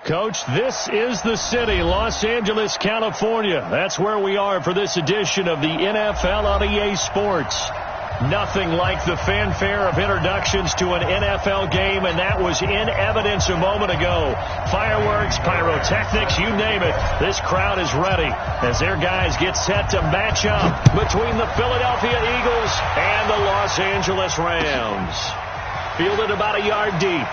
Coach, this is the city, Los Angeles, California. That's where we are for this edition of the NFL on EA Sports. Nothing like the fanfare of introductions to an NFL game, and that was in evidence a moment ago. Fireworks, pyrotechnics, you name it. This crowd is ready as their guys get set to match up between the Philadelphia Eagles and the Los Angeles Rams. Fielded about a yard deep.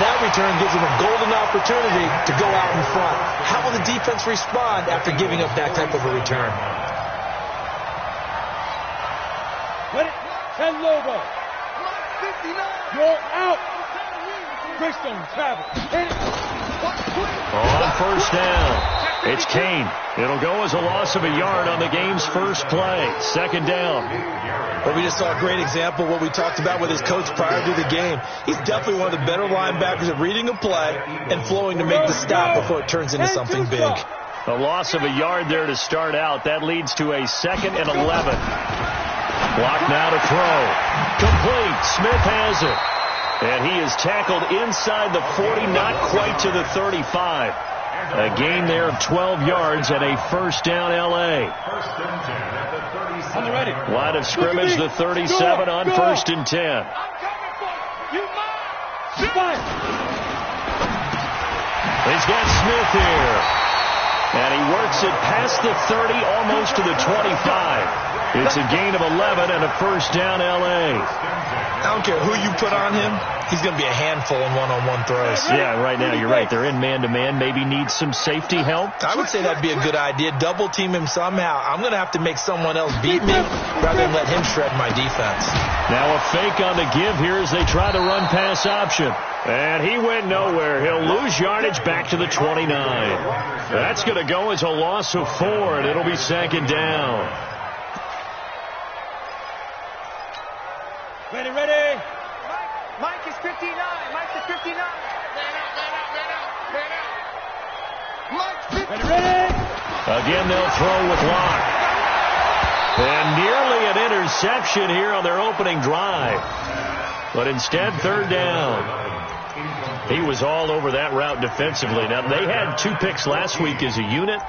That return gives them a golden opportunity to go out in front. How will the defense respond after giving up that type of a return? Let it. 10 logo. You're out. Chris don't travel. On first down, it's Kane. It'll go as a loss of a yard on the game's first play. Second down. Well, we just saw a great example of what we talked about with his coach prior to the game. He's definitely one of the better linebackers at reading a play and flowing to make the stop before it turns into something big. A loss of a yard there to start out. That leads to a 2nd and 11. Block now to throw. Complete. Smith has it. And he is tackled inside the 40, not quite to the 35. A gain there of 12 yards and a first down L.A. On the ready. Line of scrimmage, the 37 on 1st and 10. He's got Smith here. And he works it past the 30, almost to the 25. It's a gain of 11 and a first down L.A. I don't care who you put on him. He's going to be a handful in one-on-one throws. Yeah, right now, you're right. They're in man-to-man. Maybe needs some safety help. I would say that'd be a good idea. Double team him somehow. I'm going to have to make someone else beat me rather than let him shred my defense. Now a fake on the give here as they try to run pass option. And he went nowhere. He'll lose yardage back to the 29. That's going to go as a loss of 4, and it'll be 2nd down. Ready. Mike is 59. Mike is 59. Mike, Ready. Again, they'll throw with Locke. And nearly an interception here on their opening drive. But instead, 3rd down. He was all over that route defensively. Now, they had 2 picks last week as a unit.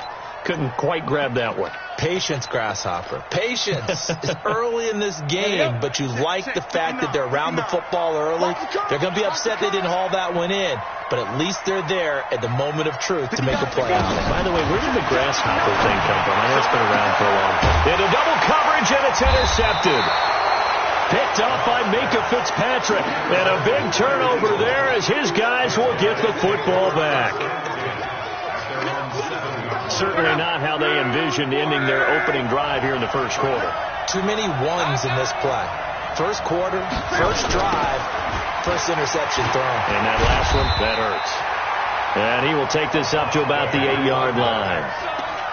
Couldn't quite grab that one. Patience, Grasshopper. Patience. It's early in this game, but you like the fact that they're around the football early. They're going to be upset they didn't haul that one in, but at least they're there at the moment of truth to make a play on it. By the way, where did the Grasshopper thing come from? I know it's been around for a long time. Into double coverage, and it's intercepted. Picked off by Minka Fitzpatrick. And a big turnover there as his guys will get the football back. Certainly not how they envisioned ending their opening drive here in the first quarter. Too many ones in this play. First quarter, first drive, first interception thrown. And that last one, that hurts. And he will take this up to about the 8-yard line.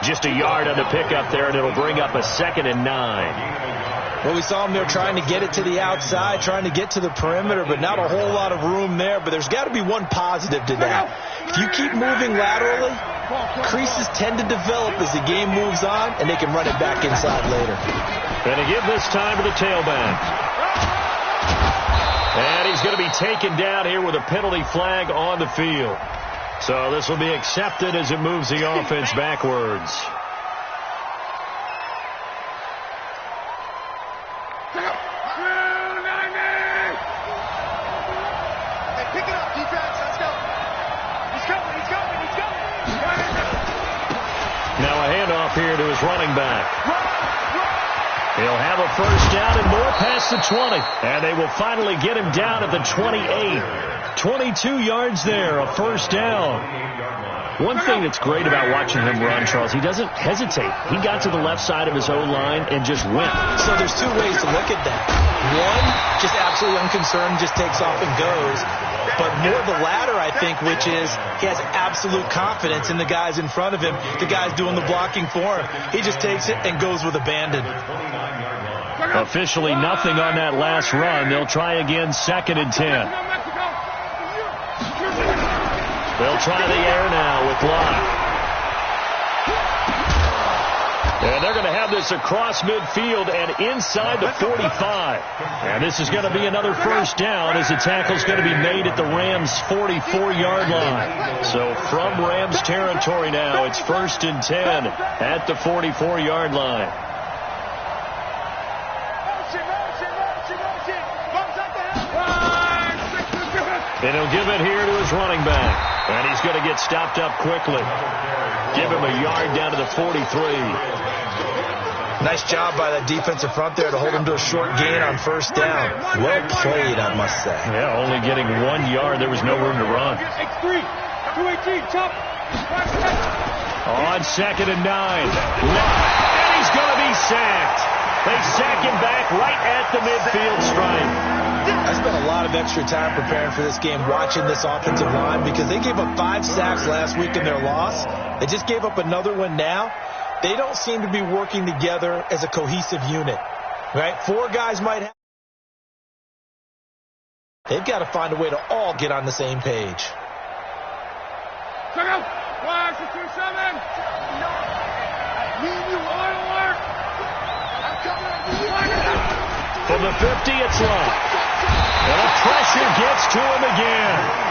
Just a yard on the pickup there, and it'll bring up a 2nd and 9. Well, we saw him there trying to get it to the outside, trying to get to the perimeter, but not a whole lot of room there. But there's got to be one positive to that. If you keep moving laterally, creases tend to develop as the game moves on, and they can run it back inside later. Going to give this time to the tailback. And he's going to be taken down here with a penalty flag on the field. So this will be accepted as it moves the offense backwards. Now a handoff here to his running back. He'll have a first down and more past the 20. And they will finally get him down at the 28. 22 yards there, a first down. One thing that's great about watching him run, Charles, he doesn't hesitate. He got to the left side of his O-line and just went. So there's 2 ways to look at that. One, just absolutely unconcerned, just takes off and goes. But more the latter, I think, which is he has absolute confidence in the guys in front of him, the guys doing the blocking for him. He just takes it and goes with abandon. Officially nothing on that last run. They'll try again, 2nd and 10. They'll try the air now with Locke. And they're going to have this across midfield and inside the 45. And this is going to be another first down as the tackle's going to be made at the Rams' 44-yard line. So from Rams territory now, it's 1st and 10 at the 44-yard line. And he'll give it here to his running back. And he's going to get stopped up quickly. Give him a yard down to the 43. Nice job by that defensive front there to hold him to a short gain on first down. Well played, I must say. Yeah, only getting 1 yard. There was no room to run. X3, 218, chop. On 2nd and 9. And he's going to be sacked. They sack him back right at the midfield stripe. I spent a lot of extra time preparing for this game watching this offensive line because they gave up 5 sacks last week in their loss. They just gave up another one now. They don't seem to be working together as a cohesive unit. Right? 4 guys might have. They've got to find a way to all get on the same page. Check out. 5-2-7. Need you on alert. I'm coming. From the 50, it's locked. And the pressure gets to him again.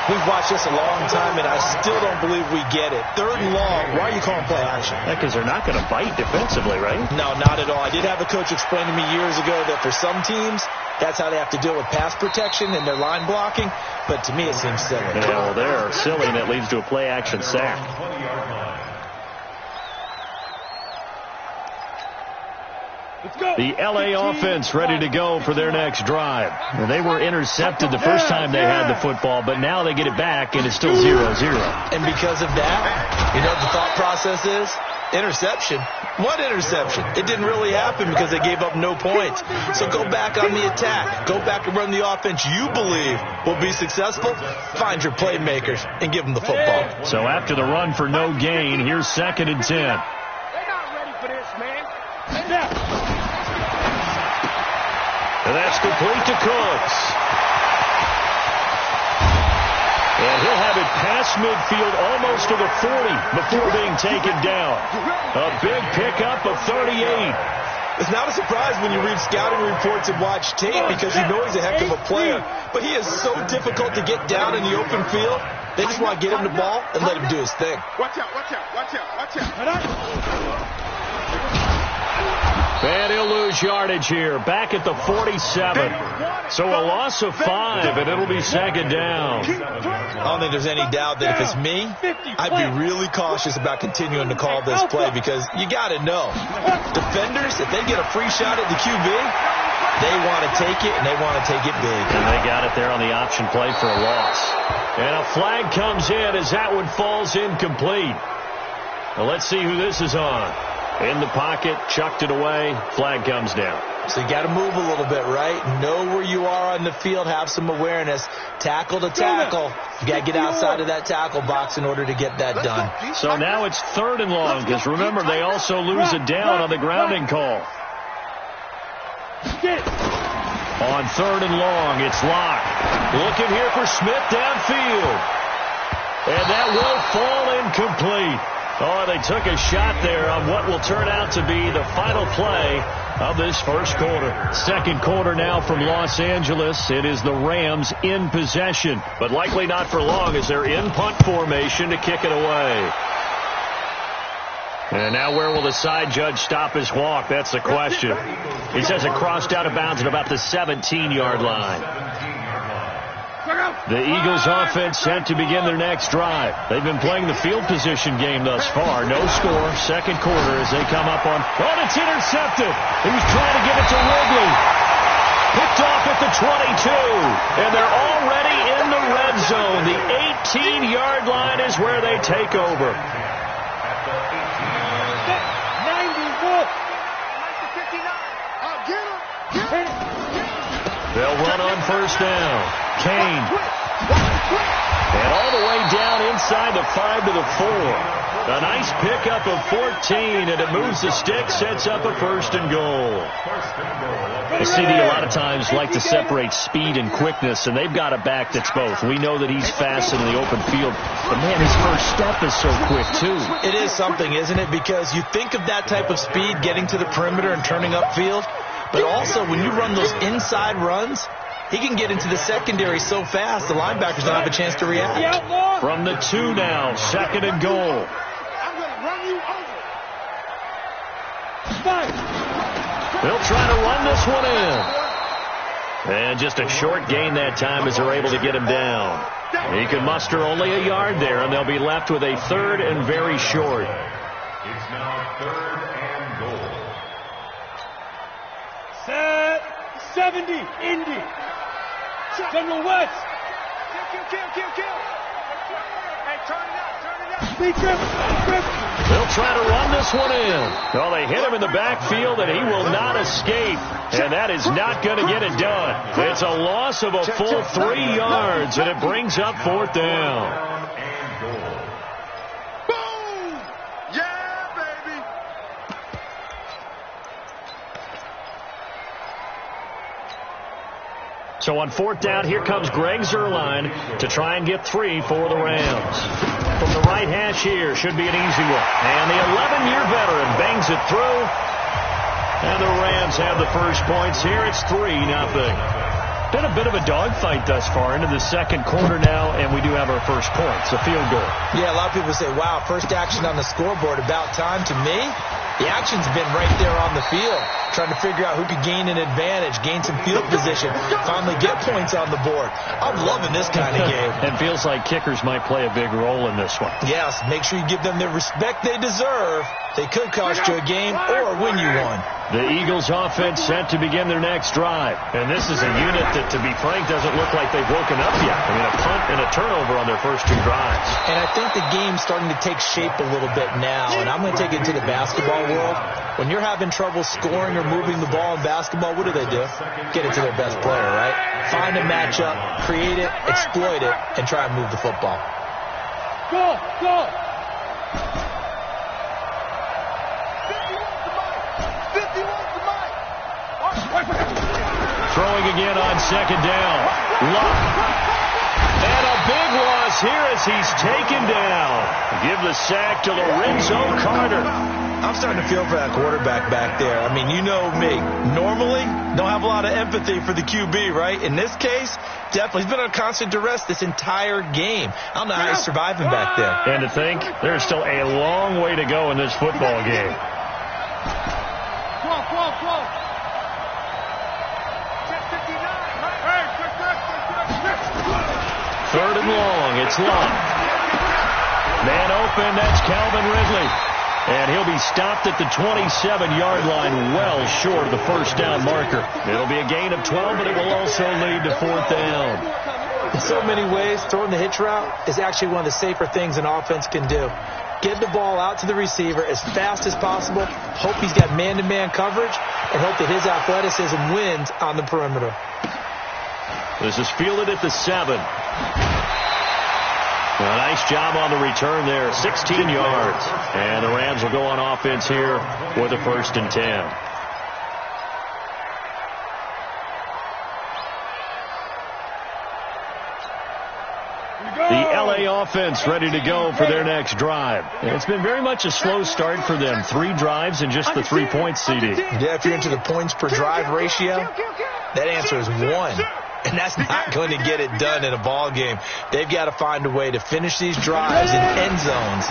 We've watched this a long time, and I still don't believe we get it. 3rd and long. Why are you calling play action? Because they're not going to bite defensively, right? No, not at all. I did have a coach explain to me years ago that for some teams, that's how they have to deal with pass protection and their line blocking. But to me, it seems silly. Yeah, well, they're silly, and it leads to a play-action sack. The L.A. offense ready to go for their next drive. Well, they were intercepted the first time they had the football, but now they get it back, and it's still 0-0. And because of that, you know what the thought process is? Interception. What interception? It didn't really happen because they gave up no points. So go back on the attack. Go back and run the offense you believe will be successful. Find your playmakers and give them the football. So after the run for no gain, here's 2nd and 10. They're not ready for this, man. And that's complete to Cooks. And he'll have it past midfield almost to the 40 before being taken down. A big pickup of 38. It's not a surprise when you read scouting reports and watch tape because you know he's a heck of a player. But he is so difficult to get down in the open field. They just want to get him the ball and let him do his thing. Watch out, watch out, watch out, watch out. And he'll lose yardage here, back at the 47. So a loss of 5, and it'll be 2nd down. I don't think there's any doubt that if it's me, I'd be really cautious about continuing to call this play because you got to know, defenders, if they get a free shot at the QB, they want to take it, and they want to take it big. And they got it there on the option play for a loss. And a flag comes in as that one falls incomplete. Well, let's see who this is on. In the pocket, chucked it away, flag comes down. So you got to move a little bit, right? Know where you are on the field, have some awareness. Tackle to tackle. You got to get outside of that tackle box in order to get that done. So now it's 3rd and long, because remember, they also lose a down on the grounding call. On 3rd and long, it's locked. Looking here for Smith downfield. And that will fall incomplete. Oh, they took a shot there on what will turn out to be the final play of this first quarter. 2nd quarter now from Los Angeles. It is the Rams in possession, but likely not for long as they're in punt formation to kick it away. And now where will the side judge stop his walk? That's the question. He says it crossed out of bounds at about the 17-yard line. The Eagles offense set to begin their next drive. They've been playing the field position game thus far. No score, 2nd quarter as they come up on. Oh, it's intercepted. He was trying to give it to Wrigley. Picked off at the 22. And they're already in the red zone. The 18-yard line is where they take over. 94. They'll run on first down. Kane. And all the way down inside the 5 to the 4. A nice pickup of 14, and it moves the stick, sets up a 1st and goal. The CD a lot of times like to separate speed and quickness, and they've got a back that's both. We know that he's fast in the open field, but, man, his first step is so quick, too. It is something, isn't it? Because you think of that type of speed getting to the perimeter and turning upfield, but also when you run those inside runs, he can get into the secondary so fast, the linebackers don't have a chance to react. From the 2 now, 2nd and goal. I'm going to run you over. They'll try to run this one in. And just a short gain that time as they're able to get him down. He can muster only a yard there, and they'll be left with a 3rd and very short. It's now 3rd and goal. Set 70, Indy. From the west. Kill. Hey, turn it up. They'll try to run this one in. Well, they hit him in the backfield, and he will not escape. And that is not going to get it done. It's a loss of a full 3 yards, and it brings up 4th down. Boom! Yeah, baby. So on 4th down, here comes Greg Zuerlein to try and get 3 for the Rams. From the right hash here, should be an easy one. And the 11-year veteran bangs it through. And the Rams have the first points here. It's 3-0. Been a bit of a dogfight thus far into the 2nd quarter now, and we do have our first points, a field goal. Yeah, a lot of people say, wow, first action on the scoreboard, about time. To me, the action's been right there on the field, trying to figure out who could gain an advantage, gain some field position, finally get points on the board. I'm loving this kind of game. And feels like kickers might play a big role in this one. Yes, make sure you give them the respect they deserve. They could cost you a game or win you one. The Eagles offense set to begin their next drive. And this is a unit that, to be frank, doesn't look like they've woken up yet. I mean, a punt and a turnover on their first 2 drives. And I think the game's starting to take shape a little bit now. And I'm going to take it to the basketball world. When you're having trouble scoring or moving the ball in basketball, what do? Get it to their best player, right? Find a matchup, create it, exploit it, and try and move the football. Go! Throwing again on 2nd down. Luck. And a big loss here as he's taken down. Give the sack to Lorenzo Carter. I'm starting to feel for that quarterback back there. I mean, you know me. Normally, don't have a lot of empathy for the QB, right? In this case, definitely. He's been on constant duress this entire game. I don't know how he's surviving back there. And to think, there's still a long way to go in this football game. Come on. 3rd and long. It's Luck. Man open. That's Calvin Ridley. And he'll be stopped at the 27-yard line, well short of the first down marker. It'll be a gain of 12, but it will also lead to 4th down. In so many ways, throwing the hitch route is actually one of the safer things an offense can do. Get the ball out to the receiver as fast as possible, hope he's got man-to-man coverage, and hope that his athleticism wins on the perimeter. This is fielded at the 7. Well, nice job on the return there, 16 yards. And the Rams will go on offense here with a 1st and 10. The LA offense ready to go for their next drive. And it's been very much a slow start for them. 3 drives and just the 3 points, CD. Yeah, if you're into the points per drive ratio, that answer is 1. And that's not going to get it done in a ball game. They've got to find a way to finish these drives in end zones,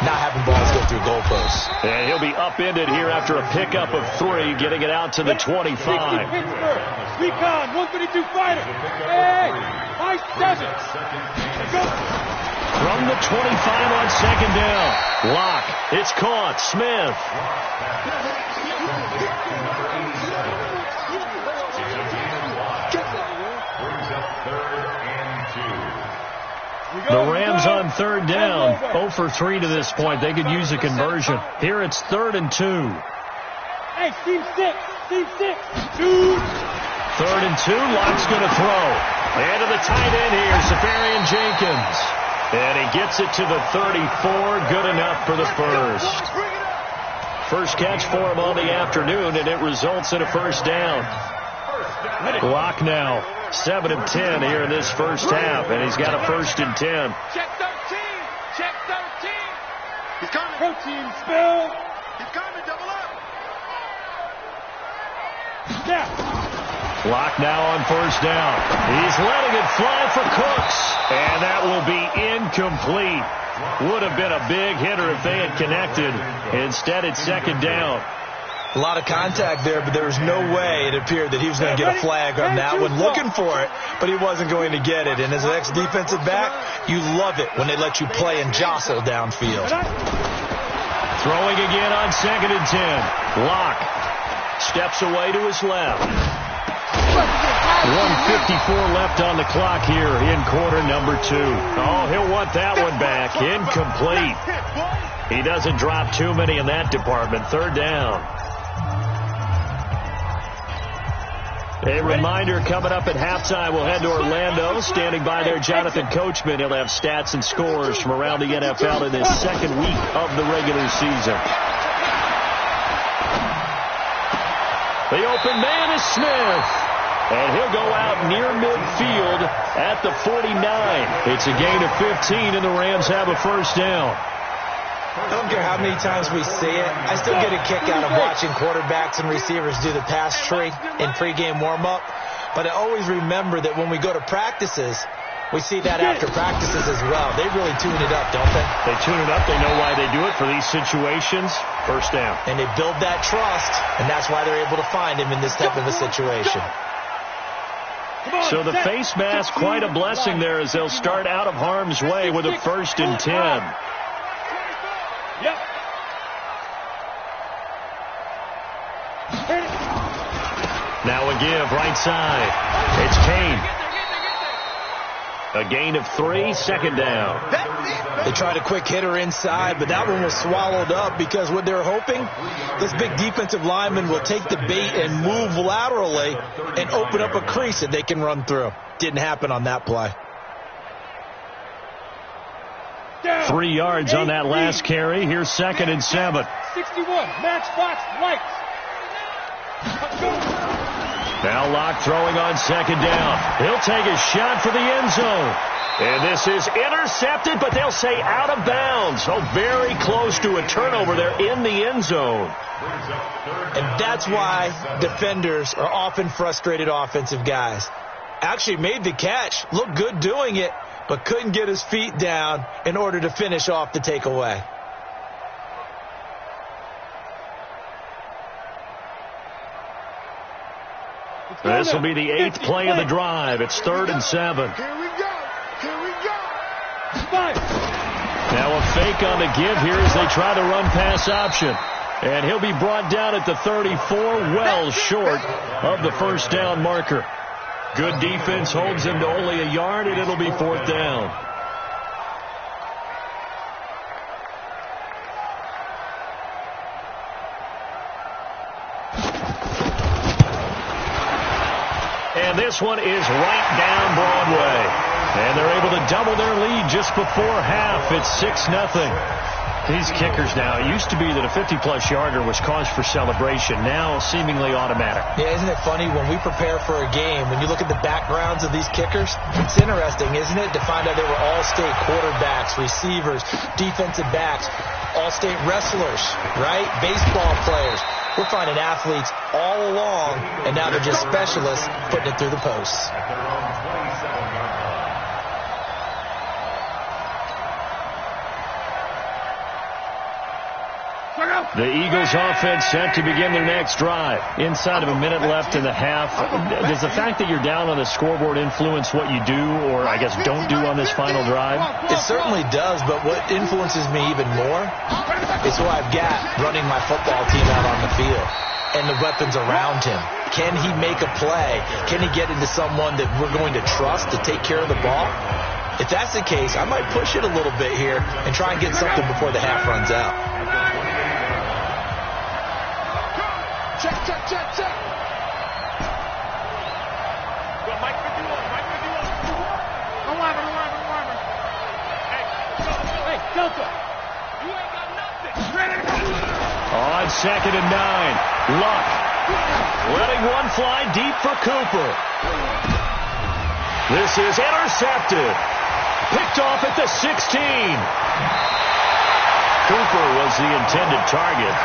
not having balls go through goalposts. And he'll be upended here after a pickup of 3, getting it out to the 25. Recon, 152 fighter. Hey, high 7. From the 25 on 2nd down. Lock. It's caught. Smith. The Rams on 3rd down, 0 for 3 to this point. They could use a conversion. Here it's 3rd and 2. Hey, team 6. 2. 3rd and 2, Lock's going to throw. And to the tight end here, Safarian Jenkins. And he gets it to the 34. Good enough for the first. First catch for him on the afternoon, and it results in a first down. Clock now 7 of 10 here in this first half, and he's got a 1st and 10. Check 13. Check 13. He's coming. Protein spill. He's coming. Double up. Yeah. Clock now on first down. He's letting it fly for Cooks, and that will be incomplete. Would have been a big hitter if they had connected. Instead, it's 2nd down. A lot of contact there, but there was no way it appeared that he was going to get a flag on that one. Looking for it, but he wasn't going to get it. And as an ex-defensive back, you love it when they let you play and jostle downfield. Throwing again on 2nd and 10. Locke steps away to his left. 1:54 left on the clock here in quarter number 2. Oh, he'll want that one back. Incomplete. He doesn't drop too many in that department. 3rd down. A reminder, coming up at halftime, we'll head to Orlando. Standing by there, Jonathan Coachman. He'll have stats and scores from around the NFL in his 2nd week of the regular season. The open man is Smith. And he'll go out near midfield at the 49. It's a gain of 15, and the Rams have a first down. I don't care how many times we see it. I still get a kick out of watching quarterbacks and receivers do the pass tree in pregame warm-up. But I always remember that when we go to practices, we see that after practices as well. They really tune it up, don't they? They tune it up. They know why they do it for these situations. First down. And they build that trust, and that's why they're able to find him in this type of a situation. So the face mask, quite a blessing there as they'll start out of harm's way with a 1st and 10. Yep. Now a give, right side. It's Kane. A gain of 3, 2nd down. They tried a quick hitter inside, but that one was swallowed up because what they're hoping, this big defensive lineman will take the bait and move laterally and open up a crease that they can run through. Didn't happen on that play. 3 yards on that last carry. Here's 2nd and 7. 61. Matchbox lights. Now Locke throwing on 2nd down. He'll take a shot for the end zone. And this is intercepted, but they'll say out of bounds. So very close to a turnover there in the end zone. And that's why defenders are often frustrated offensive guys. Actually made the catch, looked good doing it, but couldn't get his feet down in order to finish off the takeaway. This will be the 8th play of the drive. It's 3rd and 7. Here we go. Here we go. Now a fake on the give here as they try the run pass option. And he'll be brought down at the 34, well short of the first down marker. Good defense holds him to only a yard, and it'll be 4th down. And this one is right down Broadway. And they're able to double their lead just before half. It's 6-0. These kickers now, it used to be that a 50-plus yarder was cause for celebration. Now seemingly automatic. Yeah, isn't it funny when we prepare for a game, when you look at the backgrounds of these kickers, it's interesting, isn't it, to find out they were all-state quarterbacks, receivers, defensive backs, all-state wrestlers, right? Baseball players. We're finding athletes all along, and now they're just specialists putting it through the posts. The Eagles offense set to begin their next drive. Inside of a minute left in the half. Does the fact that you're down on the scoreboard influence what you do, or I guess don't do on this final drive? It certainly does, but what influences me even more is who I've got running my football team out on the field and the weapons around him. Can he make a play? Can he get into someone that we're going to trust to take care of the ball? If that's the case, I might push it a little bit here and try and get something before the half runs out. Check, check, check, check. Mike 51, Mike 51. Don't worry, don't worry, don't worry. Hey, 2nd and 9. Luck letting one fly deep for Cooper. This is intercepted. Picked off at the 16. Cooper was the intended target.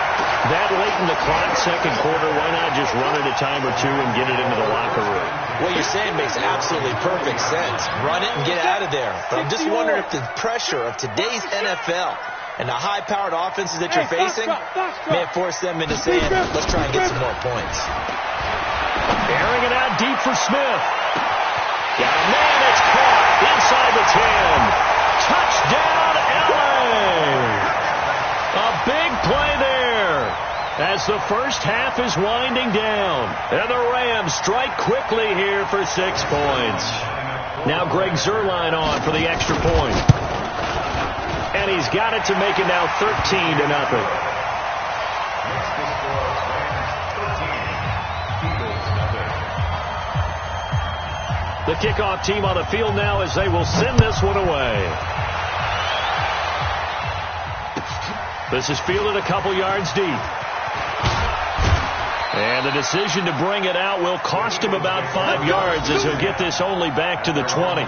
That late in the clock, second quarter, why not just run it a time or two and get it into the locker room? What you're saying makes absolutely perfect sense. Run it and get out of there. But I'm just wondering if the pressure of today's NFL and the high-powered offenses that you're facing may have forced them into saying, let's try and get some more points. Airing it out deep for Smith. Got a man, it's caught inside the 10. Touchdown, LA! A big play there as the first half is winding down. And the Rams strike quickly here for 6 points. Now Greg Zuerlein on for the extra point. And he's got it to make it now 13-0. The kickoff team on the field now as they will send this one away. This is fielded a couple yards deep. And the decision to bring it out will cost him about 5 yards as he'll get this only back to the 20.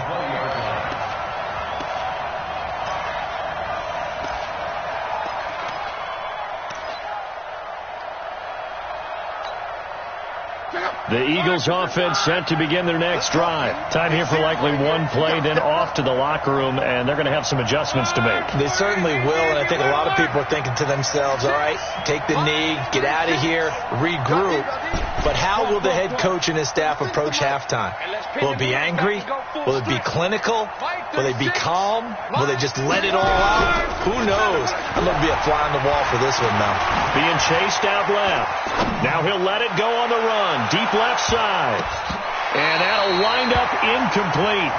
The Eagles offense set to begin their next drive. Time here for likely one play, then off to the locker room, and they're going to have some adjustments to make. They certainly will, and I think a lot of people are thinking to themselves, all right, take the knee, get out of here, regroup. But how will the head coach and his staff approach halftime? Will it be angry? Will it be clinical? Will they be calm? Will they just let it all out? Who knows? I'm going to be a fly on the wall for this one now. Being chased out left. Now he'll let it go on the run. Deep left side. And that'll wind up incomplete.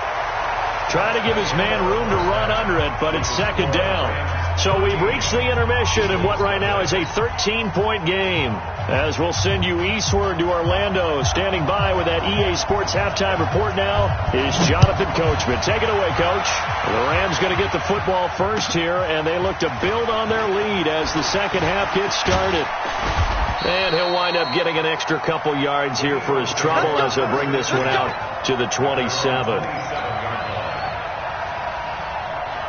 Trying to give his man room to run under it, but it's second down. So we've reached the intermission in what right now is a 13-point game. As we'll send you eastward to Orlando. Standing by with that EA Sports halftime report now is Jonathan Coachman. Take it away, Coach. The Rams going to get the football first here, and they look to build on their lead as the second half gets started. And he'll wind up getting an extra couple yards here for his trouble as he'll bring this one out to the 27.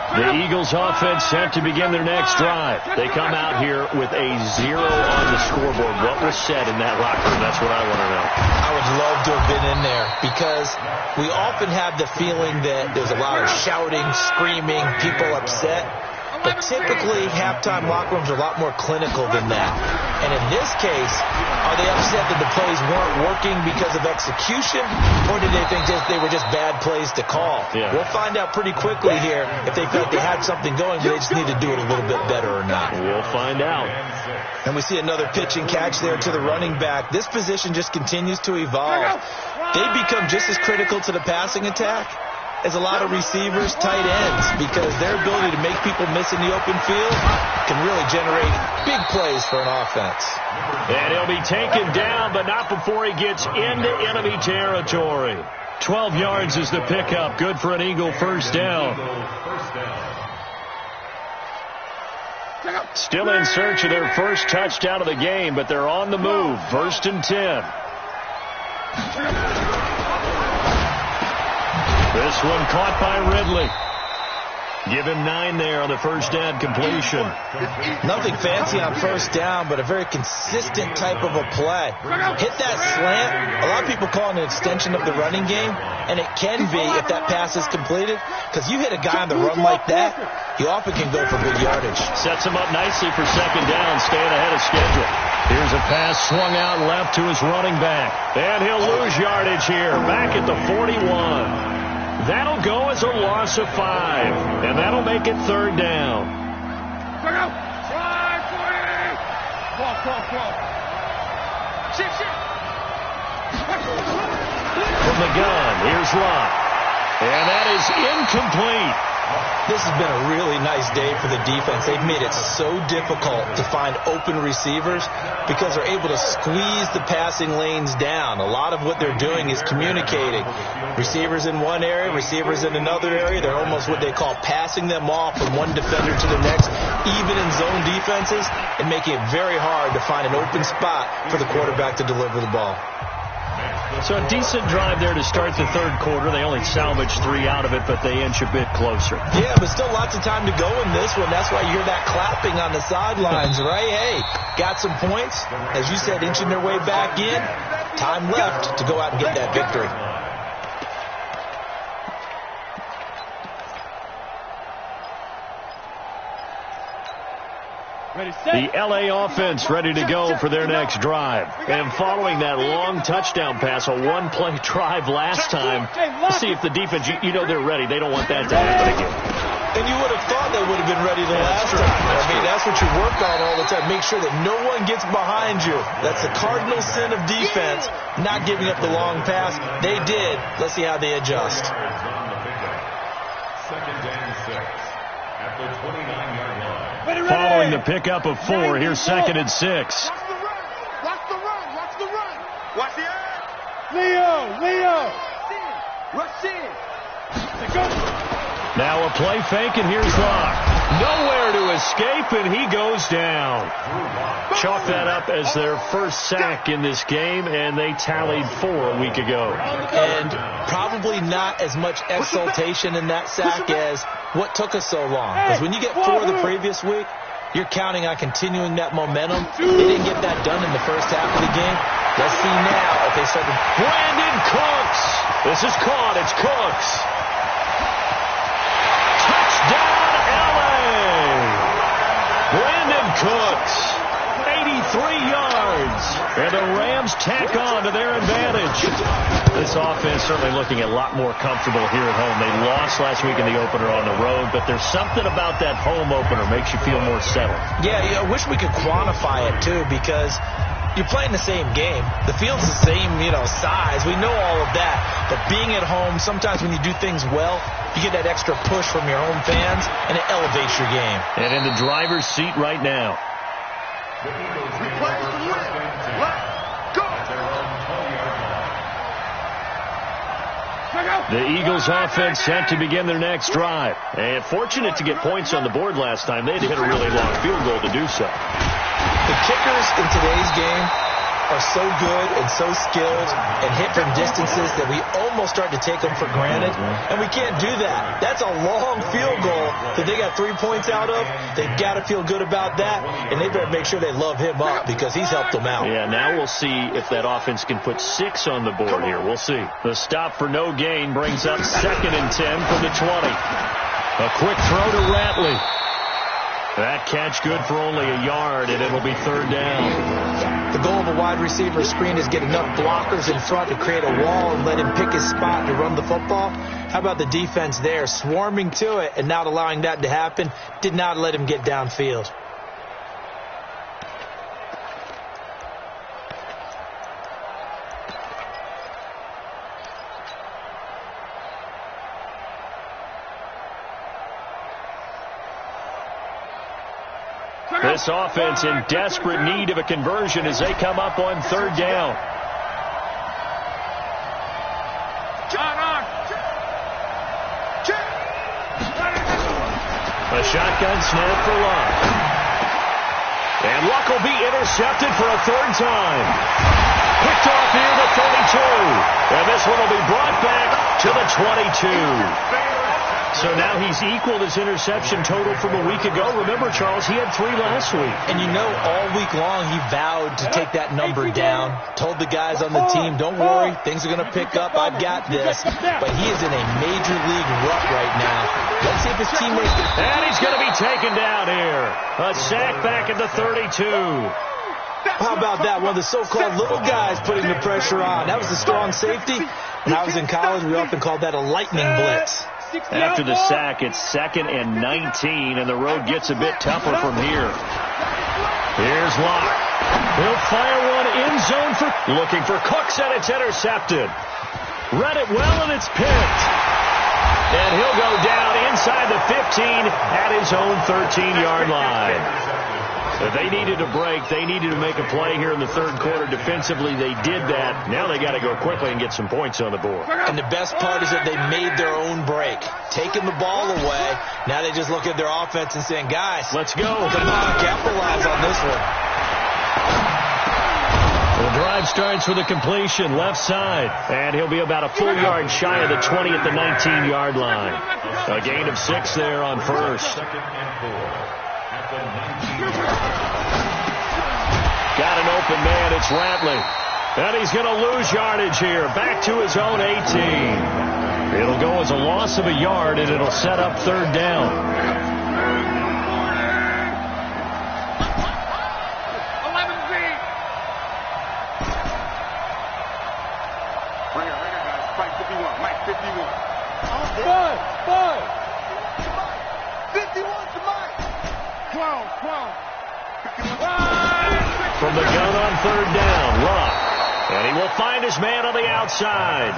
The Eagles offense set to begin their next drive. They come out here with a 0 on the scoreboard. What was said in that locker room? That's what I want to know. I would love to have been in there because we often have the feeling that there's a lot of shouting, screaming, people upset. But typically, halftime locker rooms are a lot more clinical than that. And in this case, are they upset that the plays weren't working because of execution, or did they think they were just bad plays to call? Yeah. We'll find out pretty quickly here if they felt they had something going, but they just need to do it a little bit better or not. We'll find out. And we see another pitch and catch there to the running back. This position just continues to evolve. They become just as critical to the passing attack as a lot of receivers, tight ends, because their ability to make people miss in the open field can really generate big plays for an offense. And he'll be taken down, but not before he gets into enemy territory. 12 yards is the pickup. Good for an Eagle first down. Still in search of their first touchdown of the game, but they're on the move. 1st and 10. This one caught by Ridley. Give him 9 there on the first down completion. Nothing fancy on first down, but a very consistent type of a play. Hit that slant. A lot of people call it an extension of the running game, and it can be if that pass is completed, because you hit a guy on the run like that, he often can go for good yardage. Sets him up nicely for second down, staying ahead of schedule. Here's a pass swung out left to his running back. And he'll lose yardage here, back at the 41. That'll go as a loss of 5, and that'll make it 3rd down. From the gun, here's Lott. And that is incomplete. This has been a really nice day for the defense. They've made it so difficult to find open receivers because they're able to squeeze the passing lanes down. A lot of what they're doing is communicating. Receivers in one area, receivers in another area. They're almost what they call passing them off from one defender to the next, even in zone defenses, and making it very hard to find an open spot for the quarterback to deliver the ball. So a decent drive there to start the third quarter. They only salvaged 3 out of it, but they inch a bit closer. Yeah, but still lots of time to go in this one. That's why you hear that clapping on the sidelines, right? Hey, got some points. As you said, inching their way back in. Time left to go out and get that victory. The LA offense ready to go for their next drive. And following that long touchdown pass, a one-play drive last time, see if the defense, you know they're ready. They don't want that to happen again. And you would have thought they would have been ready the last time. I mean, that's what you work on all the time. Make sure that no one gets behind you. That's the cardinal sin of defense, not giving up the long pass. They did. Let's see how they adjust. Second and 6 at the 29-yard line. Following the pickup of 4, here's 2nd and 6. Watch the run. Watch the run. Watch the air. Leo. Rush in. Now a play fake, and here's Locke. Nowhere to escape, and he goes down. Chalk that up as their first sack in this game, and they tallied 4 a week ago. And probably not as much exultation in that sack as what took us so long. Because when you get 4 the previous week, you're counting on continuing that momentum. They didn't get that done in the first half of the game. Let's see now if they start to... Brandon Cooks. This is caught. It's Cooks. Touchdown, LA. Brandon Cooks, 83 yards. And the Rams tack on to their advantage. This offense certainly looking a lot more comfortable here at home. They lost last week in the opener on the road, but there's something about that home opener makes you feel more settled. Yeah, I wish we could quantify it, too, because you're playing the same game. The field's the same, size. We know all of that. But being at home, sometimes when you do things well, you get that extra push from your home fans, and it elevates your game. And in the driver's seat right now. The Eagles We get play over to first win. and 10 Let's go. at their own 20-yard line. The Eagles offense set to begin their next drive. And fortunate to get points on the board last time. They had to hit a really long field goal to do so. The kickers in today's game are so good and so skilled and hit from distances that we almost start to take them for granted. And we can't do that. That's a long field goal that they got 3 points out of. They've got to feel good about that. And they better make sure they love him up because he's helped them out. Yeah, now we'll see if that offense can put 6 on the board here. We'll see. The stop for no gain brings up 2nd and 10 from the 20. A quick throw to Ratley. That catch good for only a yard, and it'll be 3rd down. The goal of a wide receiver screen is get enough blockers in front to create a wall and let him pick his spot to run the football. How about the defense there, swarming to it and not allowing that to happen? Did not let him get downfield. This offense in desperate need of a conversion as they come up on 3rd down. A shotgun snap for Luck. And Luck will be intercepted for a 3rd time. Picked off near the 32. And this one will be brought back to the 22. So now he's equaled his interception total from a week ago. Remember, Charles, he had 3 last week. And all week long he vowed to take that number down. Told the guys on the team, don't worry, things are going to pick up. I've got this. But he is in a major league rut right now. Let's see if his teammates... And he's going to be taken down here. A sack back at the 32. How about that? One of the so-called little guys putting the pressure on. That was the strong safety. When I was in college, we often called that a lightning blitz. After the sack, it's 2nd and 19, and the road gets a bit tougher from here. Here's Locke. He'll fire one in zone looking for Cooks, and it's intercepted. Read it well, and it's picked. And he'll go down inside the 15 at his own 13-yard line. So they needed a break. They needed to make a play here in the third quarter. Defensively, they did that. Now they got to go quickly and get some points on the board. And the best part is that they made their own break. Taking the ball away, now they just look at their offense and saying, guys, let's go. Come on, capitalize on this one. The drive starts with a completion left side. And he'll be about a full yard shy of the 20 at the 19-yard line. A gain of 6 there on first. Got an open man. It's Ratley. And he's going to lose yardage here. Back to his own 18. It'll go as a loss of a yard, and it'll set up third down. 11 feet. Right here, guys. Mike 51. Mike 51. Five. 51 to Mike. 12. From the gun on third down, Luck. And he will find his man on the outside.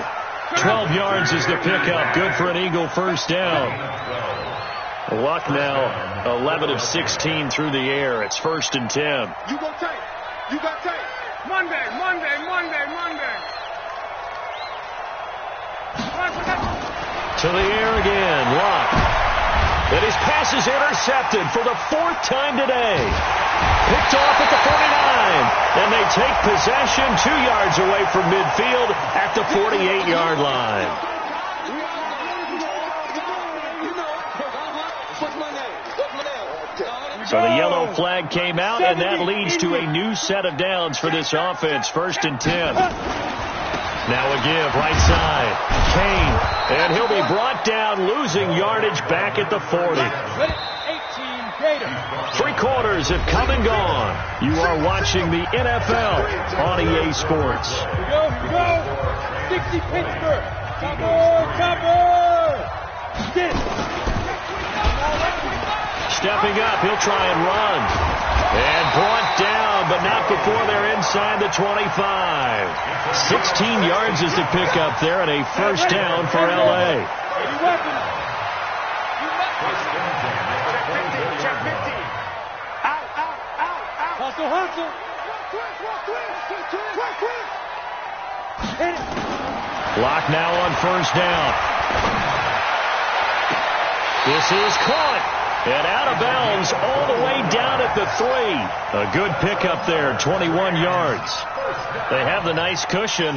12 yards is the pickup. Good for an Eagle first down. Luck now 11 of 16 through the air. It's 1st and 10. You go tape. You got tape. Monday. To the air again, Luck. And his pass is intercepted for the 4th time today. Picked off at the 49. And they take possession 2 yards away from midfield at the 48-yard line. So the yellow flag came out, and that leads to a new set of downs for this offense. 1st and 10. Now a give, right side. Kane, and he'll be brought down, losing yardage back at the 40. 3 quarters have come and gone. You are watching the NFL on EA Sports. Here we go. 60 Pittsburgh. Cover. Get it. Stepping up, he'll try and run. And brought down, but not before they're inside the 25. 16 yards is the pickup there, and a first down for L.A. Hustle. Lock now on first down. This is caught. And out of bounds all the way down at the 3. A good pickup there, 21 yards. They have the nice cushion.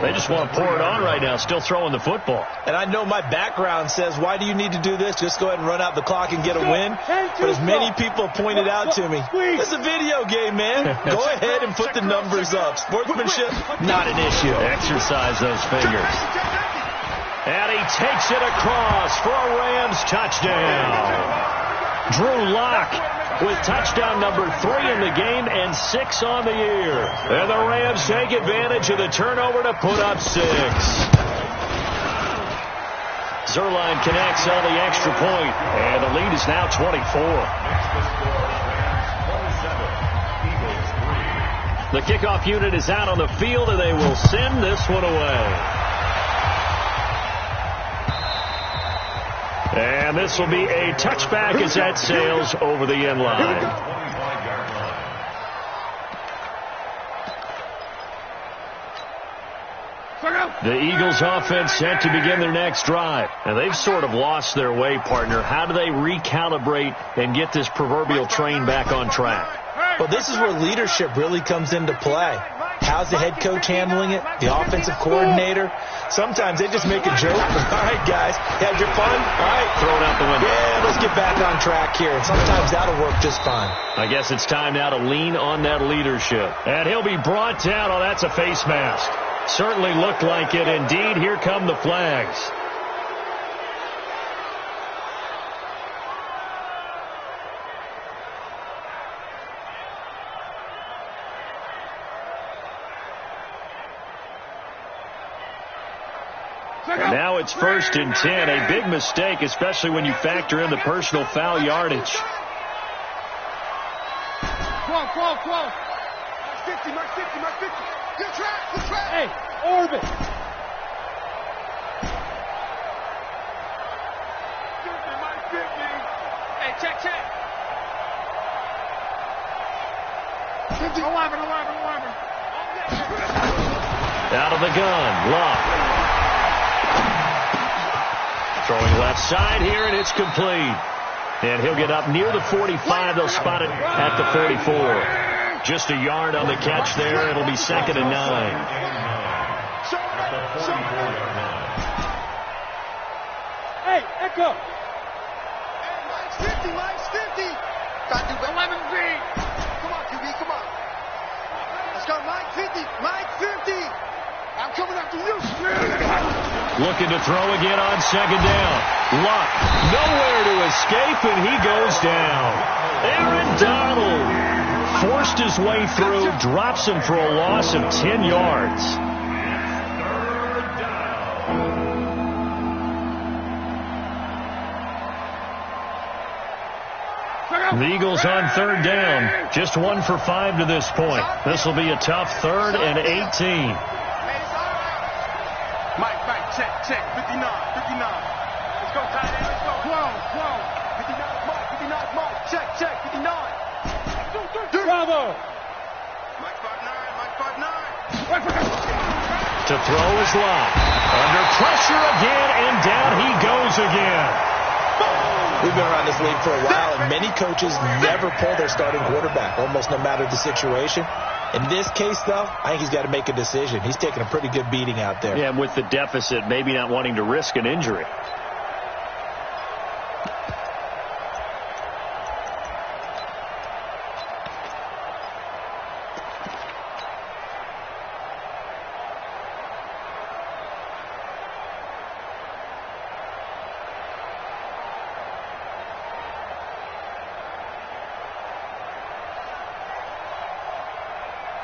They just want to pour it on right now, still throwing the football. And I know my background says, why do you need to do this? Just go ahead and run out the clock and get a win. But as many people pointed out to me, it's a video game, man. Go ahead and put the numbers up. Sportsmanship, not an issue. Exercise those fingers. And he takes it across for a Rams touchdown. Drew Lock with touchdown number 3 in the game and 6 on the year. And the Rams take advantage of the turnover to put up 6. Zerline connects on the extra point, and the lead is now 24. The kickoff unit is out on the field, and they will send this one away. And this will be a touchback as that sails over the end line. The Eagles offense set to begin their next drive. And they've sort of lost their way, partner. How do they recalibrate and get this proverbial train back on track? Well, this is where leadership really comes into play. How's the head coach handling it? The offensive coordinator? Sometimes they just make a joke. All right, guys, you had your fun? All right. Throw it out the window. Yeah, let's get back on track here. And sometimes that'll work just fine. I guess it's time now to lean on that leadership. And he'll be brought down. Oh, that's a face mask. Certainly looked like it. Indeed, here come the flags. And now it's 1st and 10. A big mistake, especially when you factor in the personal foul yardage. 12. 50, Mark 50. Good track. Hey, orbit. Out of the gun, Luck. Throwing left side here, and it's complete. And he'll get up near the 45. They'll spot it at the 44. Just a yard on the catch there. It'll be 2nd and 9. Hey, Echo. Mike's 50, Mike's 50. Got to do 11 feet. Come on, QB, come on. Let's go, Mike 50, Mike 50. I'm coming after you. Looking to throw again on 2nd down. Luck, nowhere to escape, and he goes down. Aaron Donald forced his way through, drops him for a loss of 10 yards. The Eagles on 3rd down. Just 1 for 5 to this point. This will be a tough 3rd and 18. Mike, check, 59. Let's go, tight end, let's go. 59, Mike, check, 59. Bravo. Mike 5'9", To throw is Locke. Under pressure again, and down he goes again. We've been around this league for a while, and many coaches never pull their starting quarterback, almost no matter the situation. In this case, though, I think he's got to make a decision. He's taking a pretty good beating out there. Yeah, and with the deficit, maybe not wanting to risk an injury.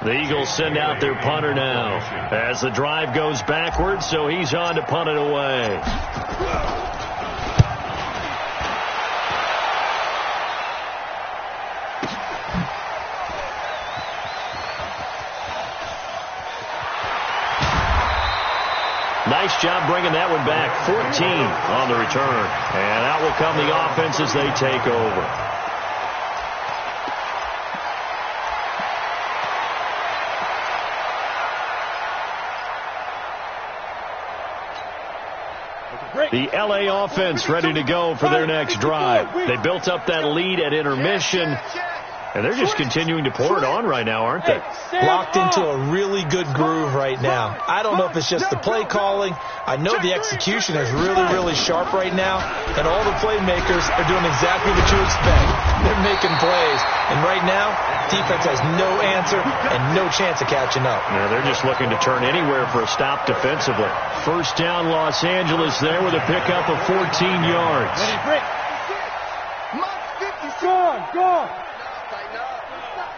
The Eagles send out their punter now as the drive goes backwards, so he's on to punt it away. Nice job bringing that one back. 14 on the return. And out will come the offense as they take over. The LA offense ready to go for their next drive. They built up that lead at intermission, and they're just continuing to pour it on right now, aren't they? Locked into a really good groove right now. I don't know if it's just the play calling. I know the execution is really, really sharp right now, and all the playmakers are doing exactly what you expect. They're making plays, and right now, defense has no answer and no chance of catching up. Yeah, they're just looking to turn anywhere for a stop defensively. First down, Los Angeles there with a pickup of 14 yards. Go.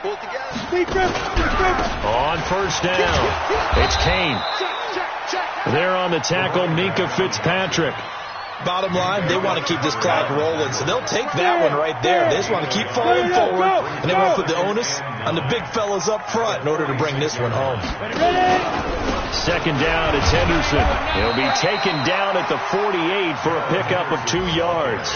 Pull together. On first down, it's Kane. There on the tackle, Minka Fitzpatrick. Bottom line, they want to keep this clock rolling, so they'll take that one right there. They just want to keep falling forward, and they want to put the onus on the big fellas up front in order to bring this one home. Second down, it's Henderson. He'll be taken down at the 48 for a pickup of 2 yards.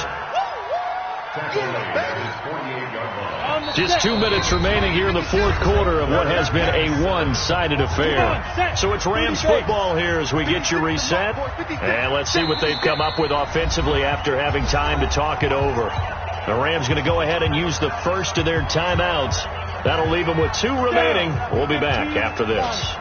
Just 2 minutes remaining here in the fourth quarter of what has been a one-sided affair. So it's Rams football here as we get you reset. And let's see what they've come up with offensively after having time to talk it over. The Rams going to go ahead and use the first of their timeouts. That'll leave them with 2 remaining. We'll be back after this.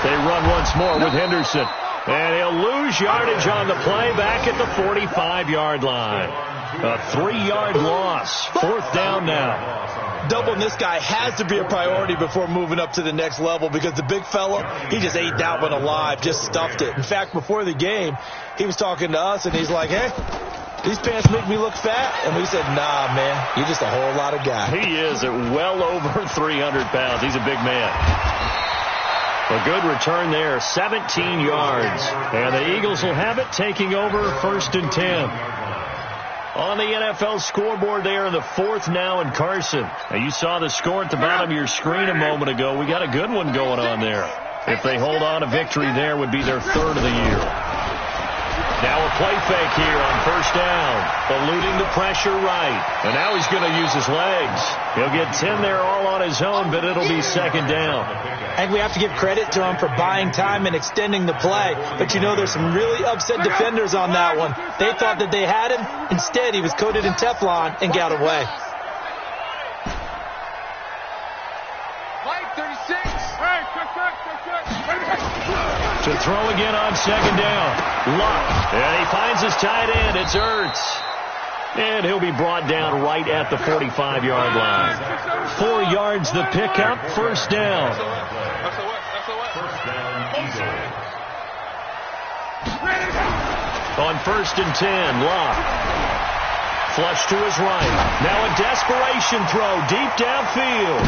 They run once more with Henderson. And he'll lose yardage on the play back at the 45-yard line. A 3-yard loss. Fourth down now. Doubling this guy has to be a priority before moving up to the next level because the big fella, he just ate that one alive, just stuffed it. In fact, before the game, he was talking to us, and he's like, hey, these pants make me look fat. And we said, nah, man, you're just a whole lot of guy. He is at well over 300 pounds. He's a big man. A good return there, 17 yards. And the Eagles will have it, taking over first and 10. On the NFL scoreboard there in the fourth now in Carson. Now you saw the score at the bottom of your screen a moment ago. We got a good one going on there. If they hold on, a victory there would be their third of the year. Now a play fake here on first down. Eluding the pressure right. And now he's going to use his legs. He'll get 10 there all on his own, but it'll be second down. I think we have to give credit to him for buying time and extending the play. But you know there's some really upset defenders on that one. They thought that they had him. Instead, he was coated in Teflon and got away. To throw again on second down. Luck. And he finds his tight end. It's Ertz. And he'll be brought down right at the 45-yard line. 4 yards the pickup. First down. On first and 10, Luck. Flush to his right. Now a desperation throw deep downfield.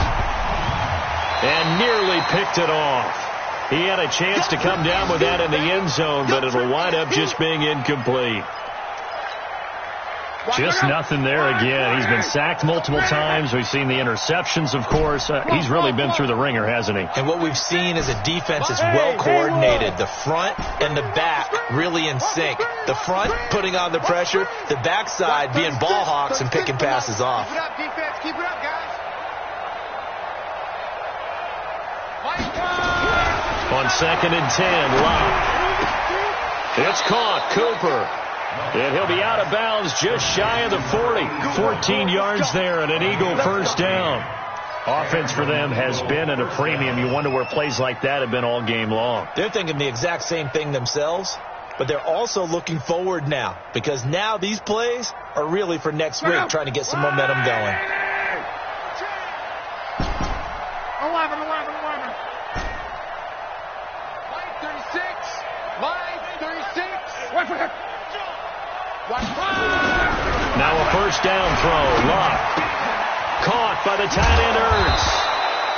And nearly picked it off. He had a chance to come down with that in the end zone, but it'll wind up just being incomplete. Just nothing there again. He's been sacked multiple times. We've seen the interceptions, of course. He's really been through the ringer, hasn't he? And what we've seen is a defense is well coordinated. The front and the back really in sync. The front putting on the pressure. The backside being ball hawks and picking passes off. Keep it up, defense. Keep it up, guys. On second and 10, Locke. It's caught. Cooper. And he'll be out of bounds just shy of the 40. 14 yards there and an Eagle first down. Offense for them has been at a premium. You wonder where plays like that have been all game long. They're thinking the exact same thing themselves, but they're also looking forward now because now these plays are really for next week, trying to get some momentum going. 11. Line 36. Line 36. Wait for him. Now a first down throw. Luck. Caught by the tight end Ertz.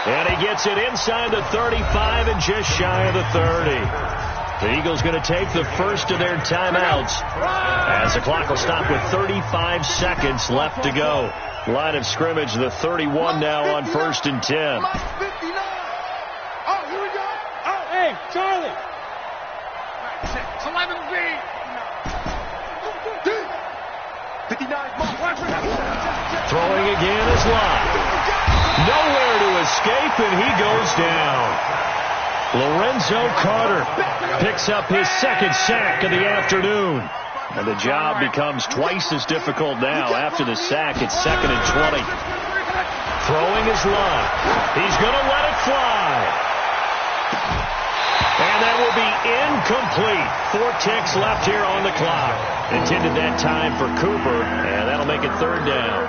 And he gets it inside the 35 and just shy of the 30. The Eagles going to take the first of their timeouts as the clock will stop with 35 seconds left to go. Line of scrimmage, the 31 now on first and 10. Oh, here we go. Oh, hey, Charlie. 11B. 59. Throwing again is Locke. Nowhere to escape, and he goes down. Lorenzo Carter picks up his second sack of the afternoon. And the job becomes twice as difficult now. After the sack, it's second and 20. Throwing is Locke. He's going to let it fly. And that will be incomplete. 4 ticks left here on the clock. Intended that time for Cooper, and that'll make it third down.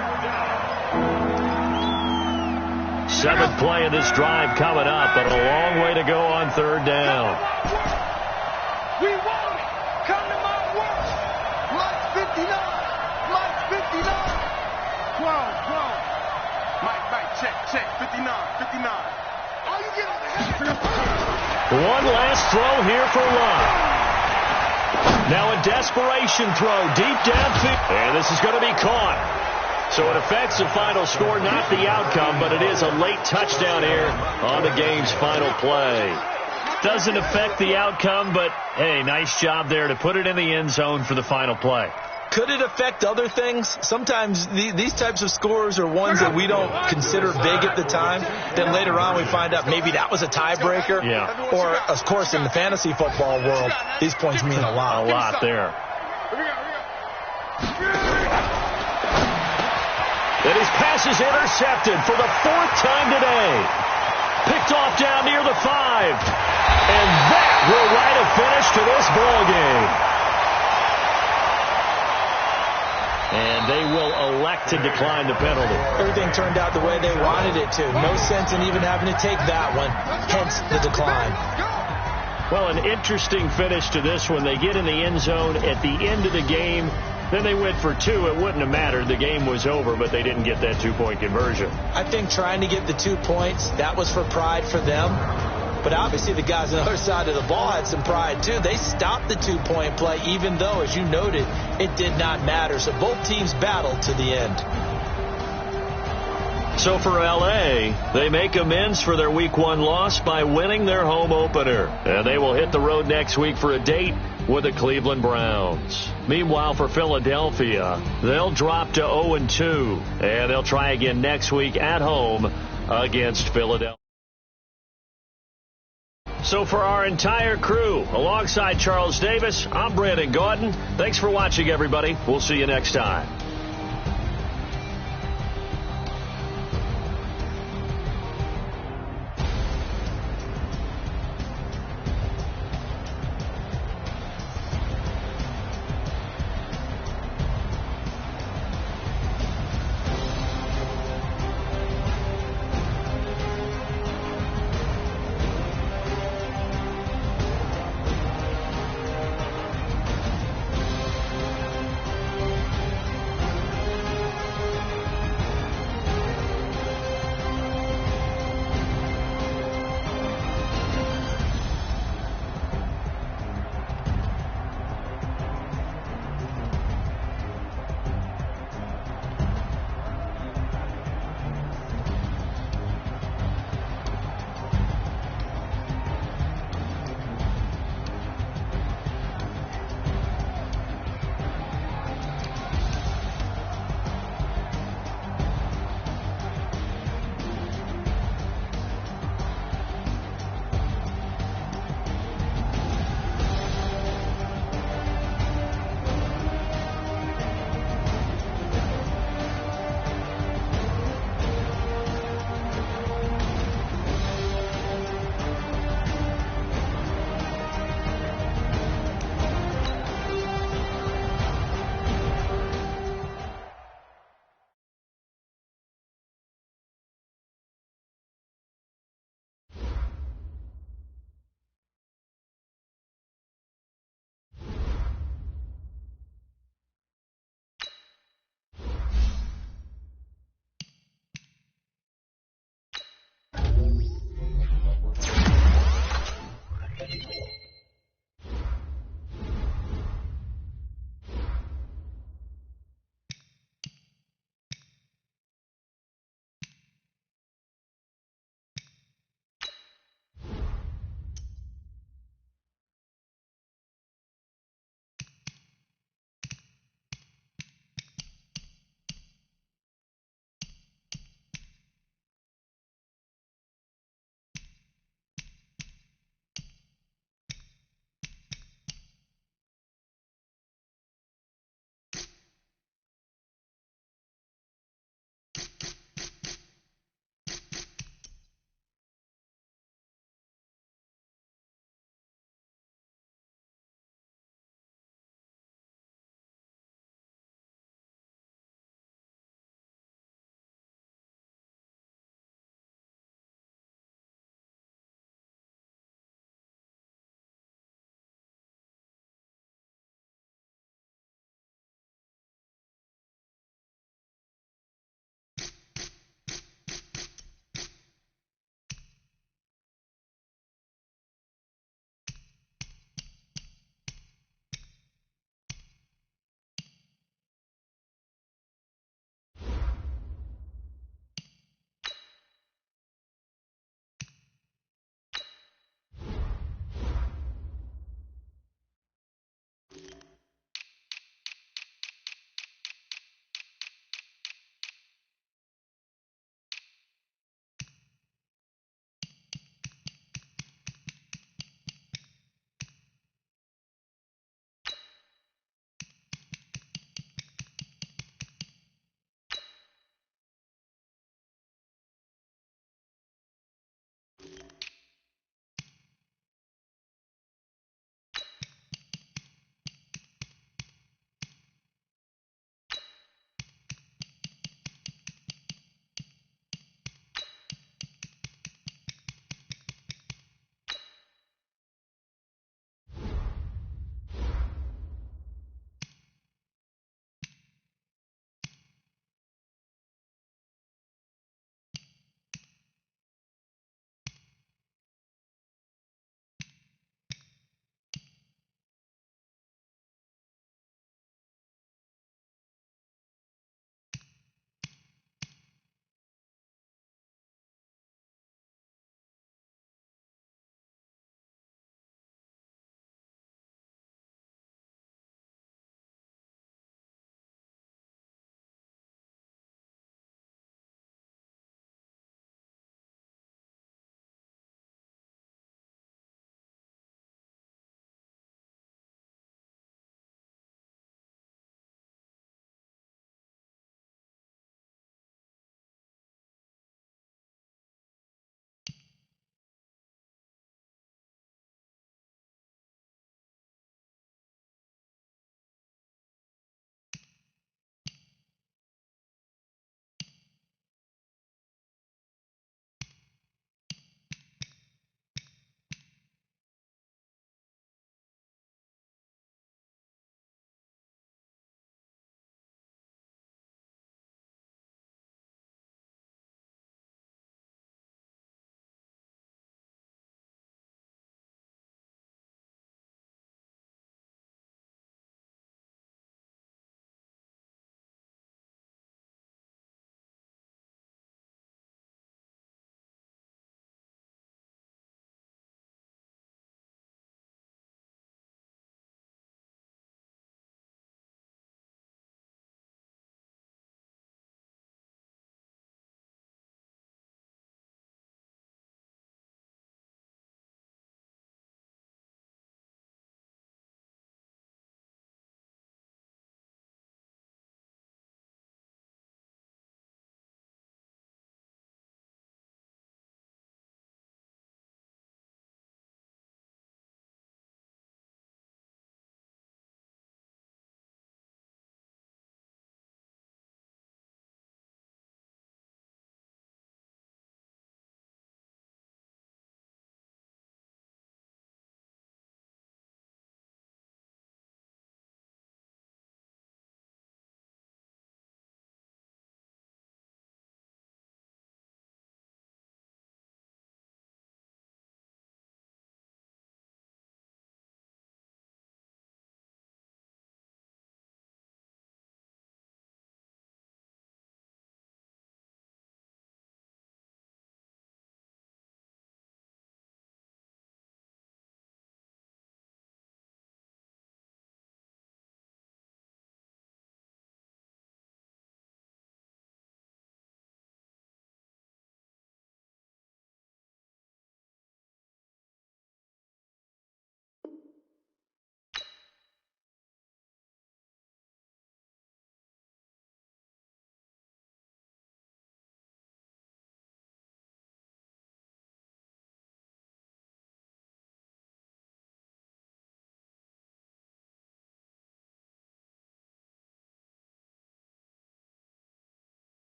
7th play of this drive coming up, but a long way to go on third down. We want it. Come to my work. Mike 59. Mike 59. 12. Mike, check. 59. Oh, you get on the head. One last throw here for Locke. Now a desperation throw deep downfield. And this is going to be caught. So it affects the final score, not the outcome, but it is a late touchdown here on the game's final play. Doesn't affect the outcome, but, hey, nice job there to put it in the end zone for the final play. Could it affect other things? Sometimes these types of scores are ones that we don't consider big at the time. Then later on we find out maybe that was a tiebreaker. Yeah. Or, of course, in the fantasy football world, these points mean a lot. A lot there. And his pass is intercepted for the 4th time today. Picked off down near the 5. And that will write a finish to this ball game. And they will elect to decline the penalty. Everything turned out the way they wanted it to. No sense in even having to take that one. Hence the decline. Well, an interesting finish to this one. They get in the end zone at the end of the game. Then they went for 2. It wouldn't have mattered. The game was over, but they didn't get that 2-point conversion. I think trying to get the 2 points, that was for pride for them. But obviously the guys on the other side of the ball had some pride too. They stopped the 2-point play even though, as you noted, it did not matter. So both teams battled to the end. So for L.A., they make amends for their Week 1 loss by winning their home opener. And they will hit the road next week for a date with the Cleveland Browns. Meanwhile, for Philadelphia, they'll drop to 0-2, and they'll try again next week at home against Philadelphia. So for our entire crew, alongside Charles Davis, I'm Brandon Gordon. Thanks for watching, everybody. We'll see you next time.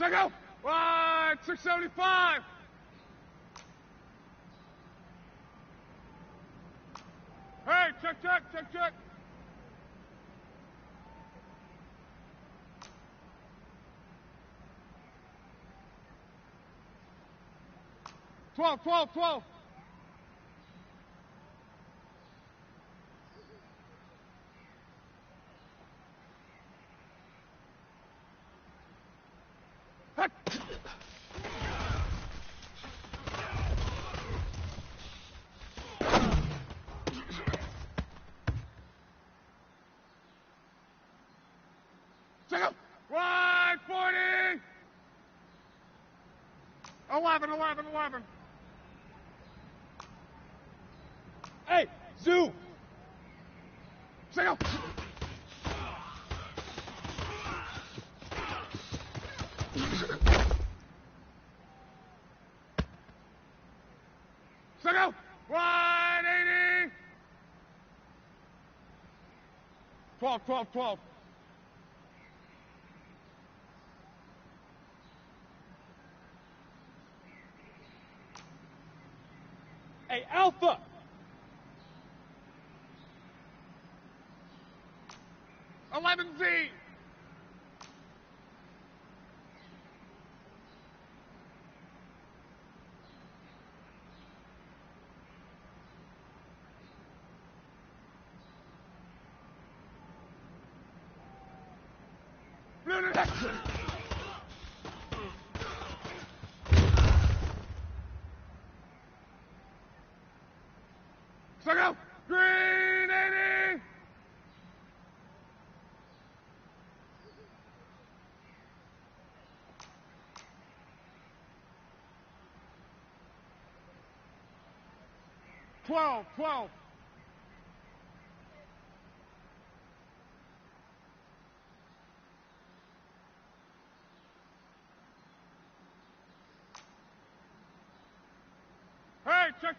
Check out. Wide, 675. Hey, check. 12. Heck. Check out. Wide, 40. 11. Hey, Zoo. Check out. Check out. 180. 12. Hey, Alpha. Z. Check out. Green 80. 12. Hey, check.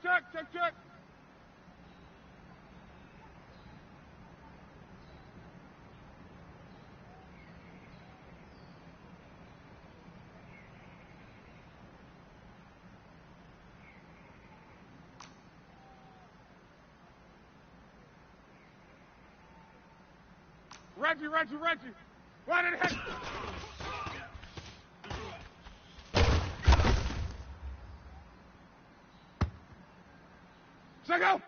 Reggie. Right in head. Check out.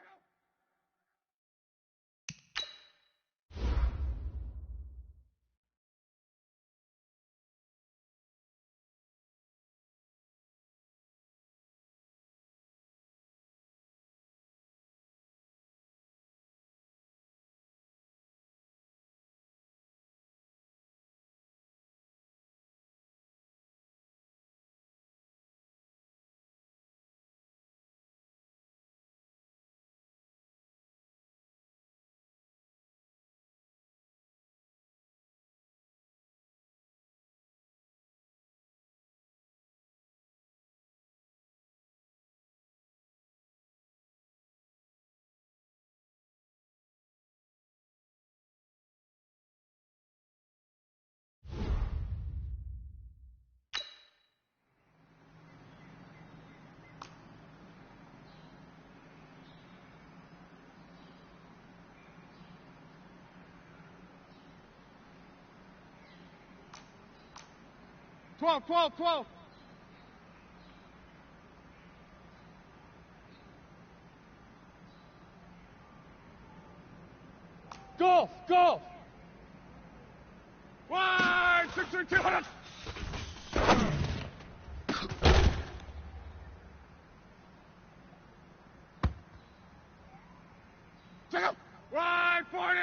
Twelve. Golf. Wide, 632. Check out. Wide, 40.